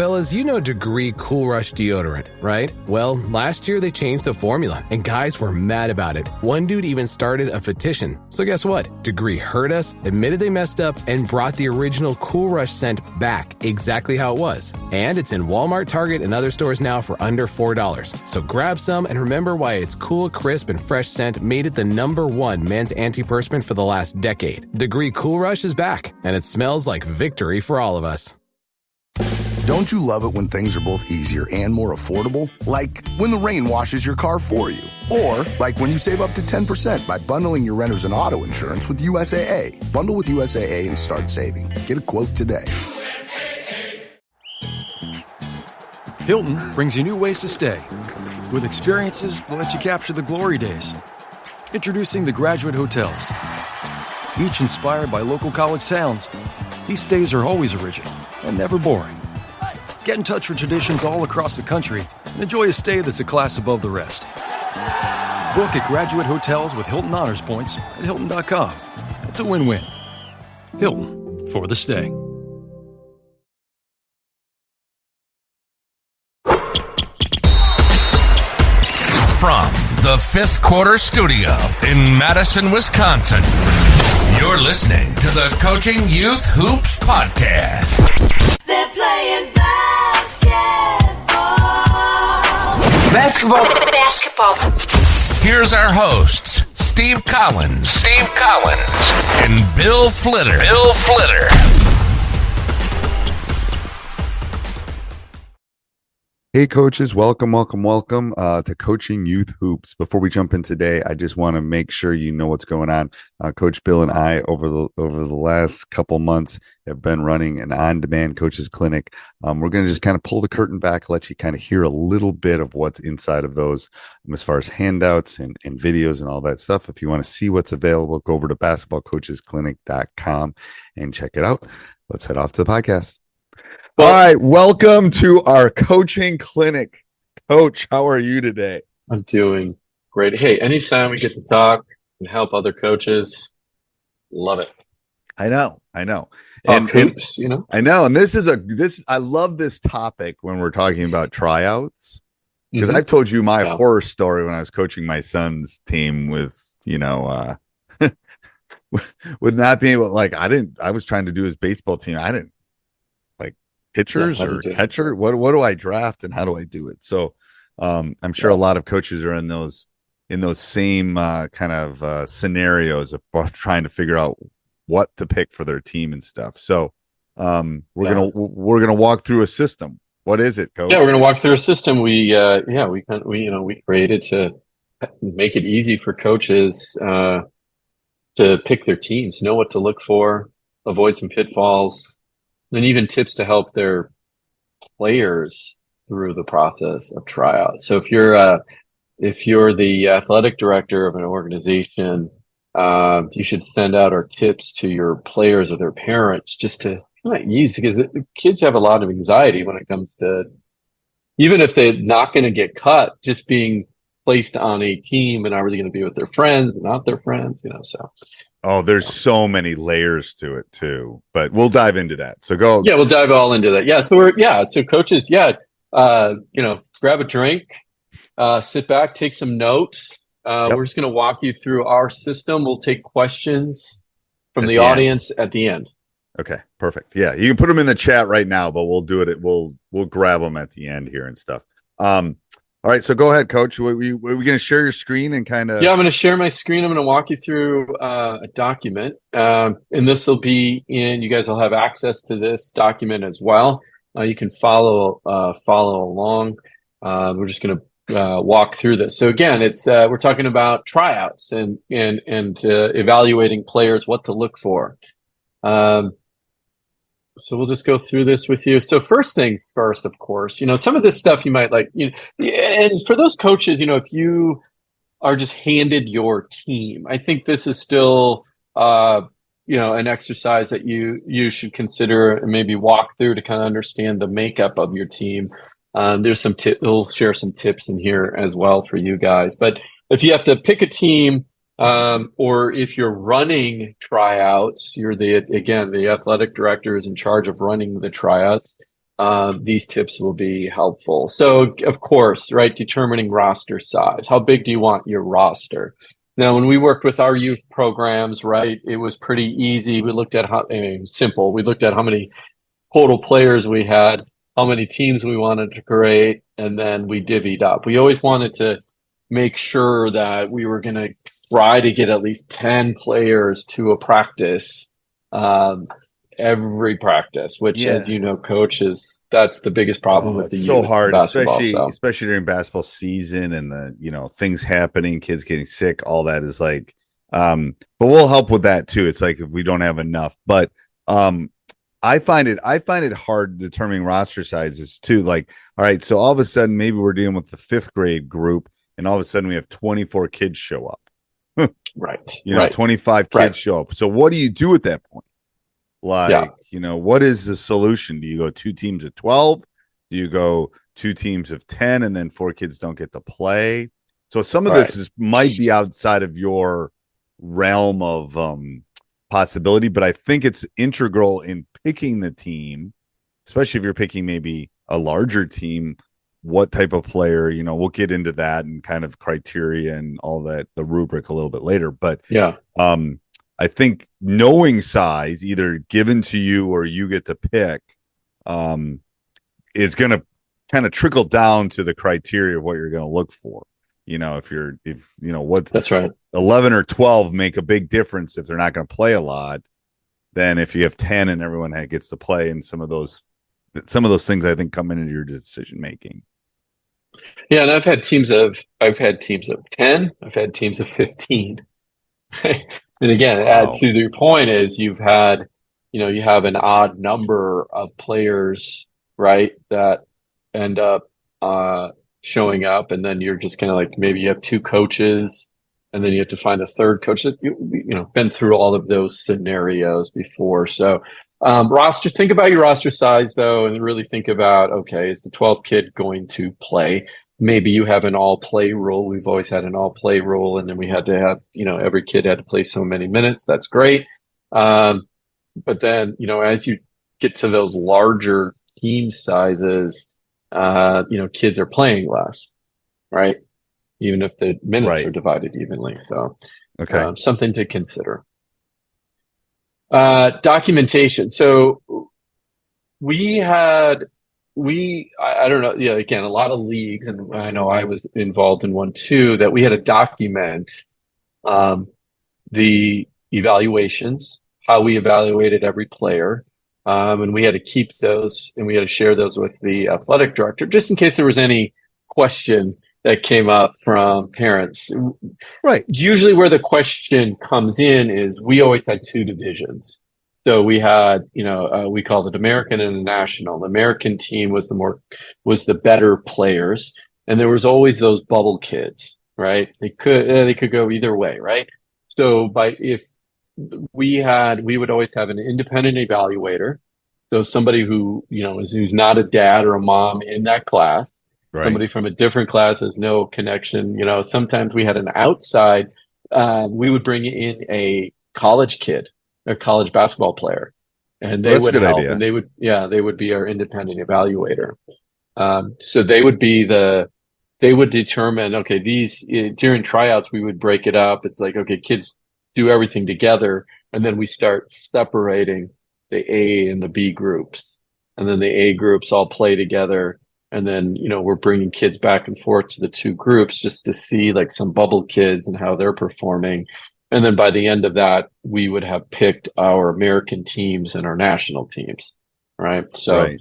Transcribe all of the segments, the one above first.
Fellas, you know Degree Cool Rush deodorant, right? Well, last year they changed the formula, and guys were mad about it. One dude even started a petition. So guess what? Degree heard us, admitted they messed up, and brought the original Cool Rush scent back exactly how it was. And it's in Walmart, Target, and other stores now for under $4. So grab some and remember why its cool, crisp, and fresh scent made it the #1 men's antiperspirant for the last decade. Degree Cool Rush is back, and it smells like victory for all of us. Don't you love it when things are both easier and more affordable? Like when the rain washes your car for you. Or like when you save up to 10% by bundling your renters and auto insurance with USAA. Bundle with USAA and start saving. Get a quote today. Hilton brings you new ways to stay, with experiences that let you capture the glory days. Introducing the Graduate Hotels. Each inspired by local college towns, these stays are always original and never boring. Get in touch with traditions all across the country and enjoy a stay that's a class above the rest. Book at Graduate Hotels with Hilton Honors Points at Hilton.com. It's a win-win. Hilton, for the stay. From the Fifth Quarter Studio in Madison, Wisconsin, you're listening to the Coaching Youth Hoops Podcast. They're playing basketball. Here's our hosts, Steve Collins. And Bill Flitter. Hey coaches, welcome to Coaching Youth Hoops. Before we jump in today, I just want to make sure you know what's going on. Coach Bill and I, over the last couple months, have been running an on-demand coaches clinic. We're going to just kind of pull the curtain back, let you kind of hear a little bit of what's inside of those, as far as handouts and videos and all that stuff. If you want to see what's available, go over to basketballcoachesclinic.com and check it out. Let's head off to the podcast. All right, welcome to our coaching clinic. Coach, how are you today? I'm doing great. Hey, anytime we get to talk and help other coaches, love it. I know. And hoops, you know. I know, and I love this topic when we're talking about tryouts, because I've told you my horror story when I was coaching my son's team with, with not being able, I was trying to do his baseball team. I didn't pitchers or catcher. What do I draft and how do I do it? So I'm sure a lot of coaches are in those same kind of scenarios of trying to figure out what to pick for their team and stuff. So we're gonna walk through a system. What is it, Coach? Yeah, we're gonna walk through a system we created to make it easy for coaches to pick their teams, know what to look for, avoid some pitfalls, and even tips to help their players through the process of tryout. So if you're the athletic director of an organization, you should send out our tips to your players or their parents just to ease, because the kids have a lot of anxiety when it comes to, even if they're not going to get cut, just being placed on a team and are they going to be with their friends and not their friends, so. Oh, there's so many layers to it too, but we'll dive into that. So go. Yeah, we'll dive all into that. Yeah. So so coaches, grab a drink, sit back, take some notes. We're just going to walk you through our system. We'll take questions from the audience at the end. Okay, perfect. Yeah, you can put them in the chat right now, but we'll do it. We'll grab them at the end here and stuff. All right, so go ahead, Coach. Are we going to share your screen and kind of? Yeah, I'm going to share my screen. I'm going to walk you through a document, and this will be you guys will have access to this document as well. You can follow along. We're just going to walk through this. So again, it's we're talking about tryouts and evaluating players, what to look for. So we'll just go through this with you. So first things first, of course, some of this stuff you might like, and for those coaches, if you are just handed your team, I think this is still, an exercise that you should consider and maybe walk through to kind of understand the makeup of your team. There's some we'll share some tips in here as well for you guys. But if you have to pick a team, or if you're running tryouts, you're the athletic director is in charge of running the tryouts. these tips will be helpful. So, of course, right, determining roster size. How big do you want your roster? Now, when we worked with our youth programs, right, it was pretty easy. We looked at simple. We looked at how many total players we had, how many teams we wanted to create, and then we divvied up. We always wanted to make sure that we were going to try to get at least 10 players to a practice, every practice, which, as you know, Coach, that's the biggest problem with the youth. So hard, especially during basketball season and the things happening, kids getting sick, all that is like, but we'll help with that too. It's like if we don't have enough, but I find it hard determining roster sizes too. Like, all right, so all of a sudden maybe we're dealing with the 5th grade group, and all of a sudden we have 24 kids show up. Right. 25 kids show up. So what do you do at that point? Like, what is the solution? Do you go 2 teams of 12? Do you go 2 teams of 10 and then 4 kids don't get to play? So some of this might be outside of your realm of possibility, but I think it's integral in picking the team, especially if you're picking maybe a larger team. What type of player, we'll get into that and kind of criteria and all that, the rubric a little bit later. But I think knowing size, either given to you or you get to pick, is going to kind of trickle down to the criteria of what you're going to look for. That's right. 11 or 12 make a big difference if they're not going to play a lot. Then if you have 10 and everyone gets to play, and some of those things I think come into your decision making. Yeah, and I've had teams of 10. I've had teams of 15. And again, add to your point is you have an odd number of players, right, that end up showing up, and then you're just kind of like, maybe you have 2 coaches, and then you have to find a 3rd coach. That been through all of those scenarios before. So think about your roster size though, and really think about, okay, is the 12th kid going to play? Maybe you have an all play rule. We've always had an all play rule, and then we had to have, every kid had to play so many minutes. That's great. But then, as you get to those larger team sizes, kids are Playing less, right? Even if the minutes are divided evenly. So something to consider. Documentation. So I don't know. Yeah, again, a lot of leagues, and I know I was involved in one too, that we had to document the evaluations, how we evaluated every player. And we had to keep those, and we had to share those with the athletic director, just in case there was any question that came up from parents. Right. Usually where the question comes in is we always had 2 divisions. So we had, we called it American and National. The American team was the better players. And there was always those bubble kids, right? They could go either way, right? So if we would always have an independent evaluator. So somebody who, who's not a dad or a mom in that class. Right. Somebody from a different class has no connection. Sometimes we had an outside, we would bring in a college kid, a college basketball player, and they would help. Idea. And they would be our independent evaluator. So they would determine, okay, during tryouts, we would break it up. It's like, okay, kids do everything together. And then we start separating the A and the B groups. And then the A groups all play together. And then, we're bringing kids back and forth to the 2 groups just to see like some bubble kids and how they're performing. And then by the end of that, we would have picked our American teams and our national teams. Right. So,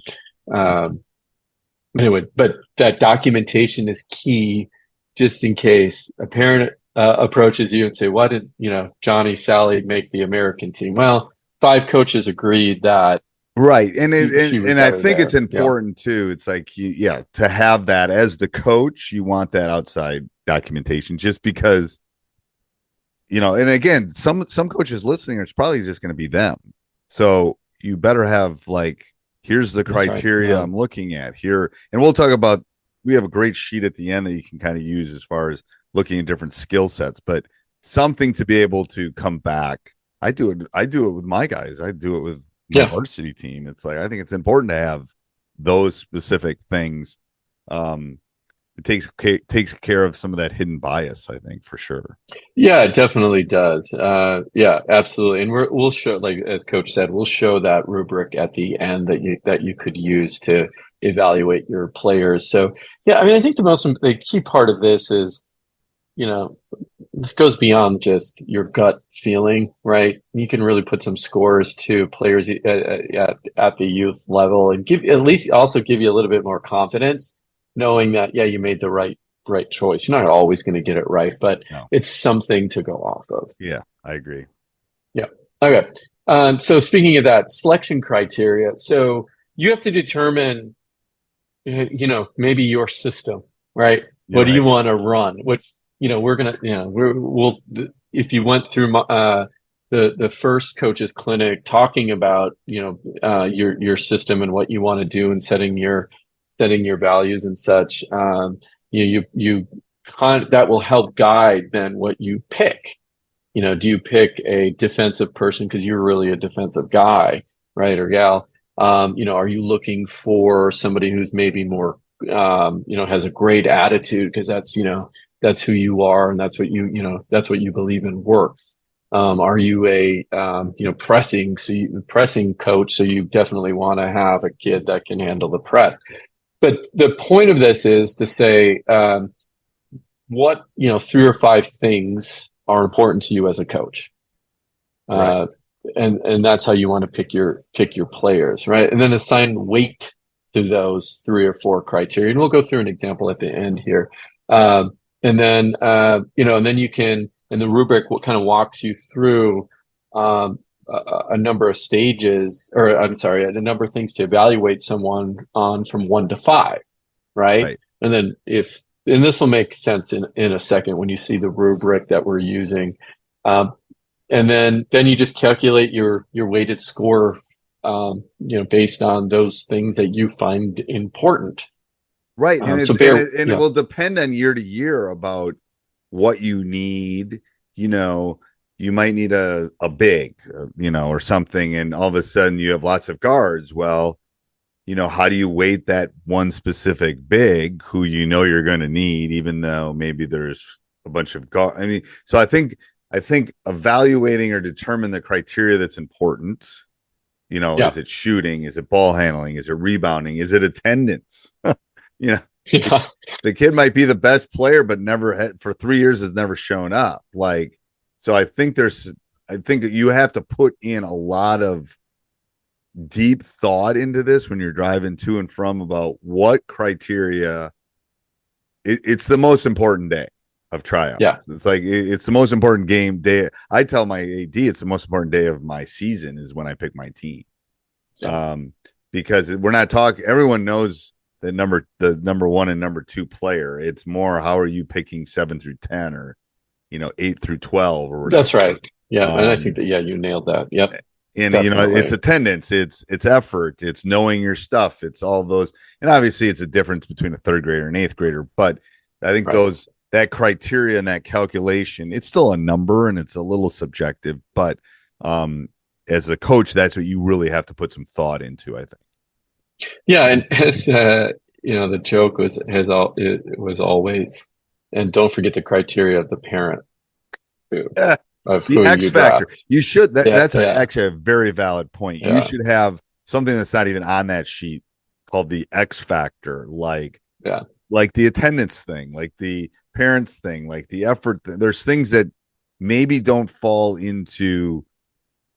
anyway, but that documentation is key, just in case a parent approaches you and say, why did, Johnny, Sally make the American team? Well, 5 coaches agreed that. Right. And I think it's important too. It's like, to have that as the coach, you want that outside documentation, just because, and again, some coaches listening, it's probably just going to be them. So you better have like, here's the criteria I'm looking at here. And we'll talk about, we have a great sheet at the end that you can kind of use as far as looking at different skill sets, but something to be able to come back. I do it with my guys. I do it with the varsity team. It's like, I think it's important to have those specific things, it takes care of some of that hidden bias, I think, for sure. Yeah, it definitely does. Yeah, absolutely. And we'll show, like as Coach said, we'll show that rubric at the end that you could use to evaluate your players. So yeah, I mean, I think the key part of this is, this goes beyond just your gut feeling, right? You can really put some scores to players at the youth level, and give you a little bit more confidence, knowing that, yeah, you made the right choice. You're not always going to get it right, but it's something to go off of. Yeah, I agree. Yeah. Okay. So speaking of that, selection criteria. So you have to determine, maybe your system, right? Yeah, what do you want to run? We're going to, if you went through the first coaches clinic talking about, your system and what you want to do and setting your values and such, that will help guide then what you pick. Do you pick a defensive person because you're really a defensive guy, right, or gal? Are you looking for somebody who's maybe more, has a great attitude because that's who you are and that's what that's what you believe in works. Are you a pressing coach? So you definitely want to have a kid that can handle the press. But the point of this is to say, what 3 or 5 things are important to you as a coach, right. and that's how you want to pick your players, right? And then assign weight to those 3 or 4 criteria. And we'll go through an example at the end here. And then you can, and the rubric kind of walks you through a number of stages, or I'm sorry, a number of things to evaluate someone on from 1 to 5, right? And then and this will make sense in a second when you see the rubric that we're using. And then you just calculate your weighted score, based on those things that you find important. Right. And it will depend on year to year about what you need. You might need a big, or something, and all of a sudden you have lots of guards. Well, how do you weight that one specific big who you're going to need, even though maybe there's a bunch of guards? I mean, so I think evaluating or determine the criteria that's important. Is it shooting? Is it ball handling? Is it rebounding? Is it attendance? The kid might be the best player, but for 3 years has never shown up. So I think that you have to put in a lot of deep thought into this when you're driving to and from about what criteria. It's the most important day of tryouts. Yeah. It's the most important game day. I tell my AD it's the most important day of my season is when I pick my team. Yeah. Because we're not talking, everyone knows the number 1 and number 2 player. It's more, how are you picking 7 through 10 or 8 through 12 or whatever. That's right. Yeah. And I think that, you nailed that. Yep. And definitely. It's attendance, it's effort, it's knowing your stuff, it's all those. And obviously it's a difference between a 3rd grader and 8th grader, but I think that criteria and that calculation, it's still a number and it's a little subjective, but as a coach, that's what you really have to put some thought into, I think. Yeah, and the joke was always, and don't forget the criteria of the parent too. Of the X factor. You should. That's actually a very valid point. Yeah. You should have something that's not even on that sheet called the X factor, like the attendance thing, like the parents thing, like the effort. There's things that maybe don't fall into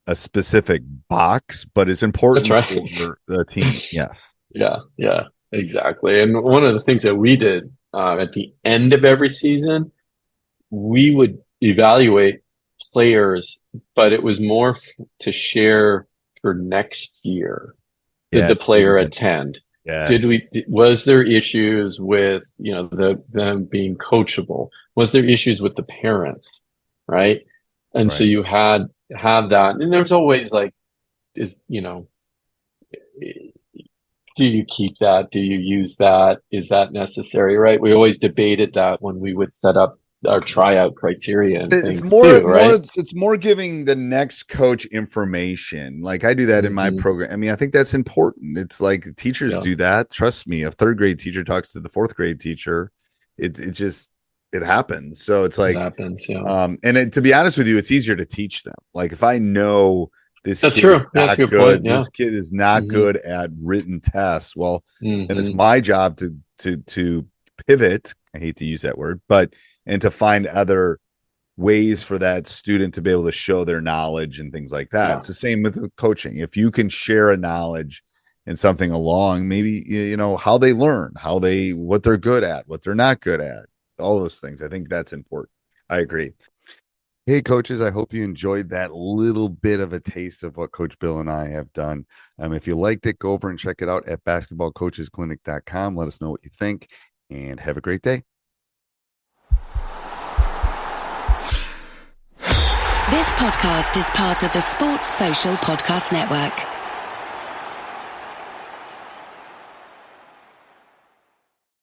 a specific box, but it's important for the team. Yes. Yeah, exactly. And one of the things that we did at the end of every season, we would evaluate players, but it was more to share for next year. Did the player attend? Yes. Was there issues with, them being coachable? Was there issues with the parents? Right. And so you have that. And there's always do you keep that? Do you use that? Is that necessary? Right. We always debated that when we would set up our tryout criteria and It's things more, too, right? it's more giving the next coach information. Like I do that in my program. I mean, I think that's important. It's like teachers do that. Trust me, a third grade teacher talks to the fourth grade teacher. It happens. So it's like, it happens, yeah. And to be honest with you, it's easier to teach them. Like if I know this That's kid true. is That's not a good good, point. Yeah. this kid is not good at written tests. Well, then it's my job to pivot. I hate to use that word, and to find other ways for that student to be able to show their knowledge and things like that. Yeah. It's the same with the coaching. If you can share a knowledge and something along, maybe, you know, how they learn, what they're good at, what they're not good at, all those things. I think that's important. I agree. Hey, coaches, I hope you enjoyed that little bit of a taste of what Coach Bill and I have done. If you liked it, go over and check it out at basketballcoachesclinic.com. Let us know what you think and have a great day. This podcast is part of the Sports Social Podcast Network.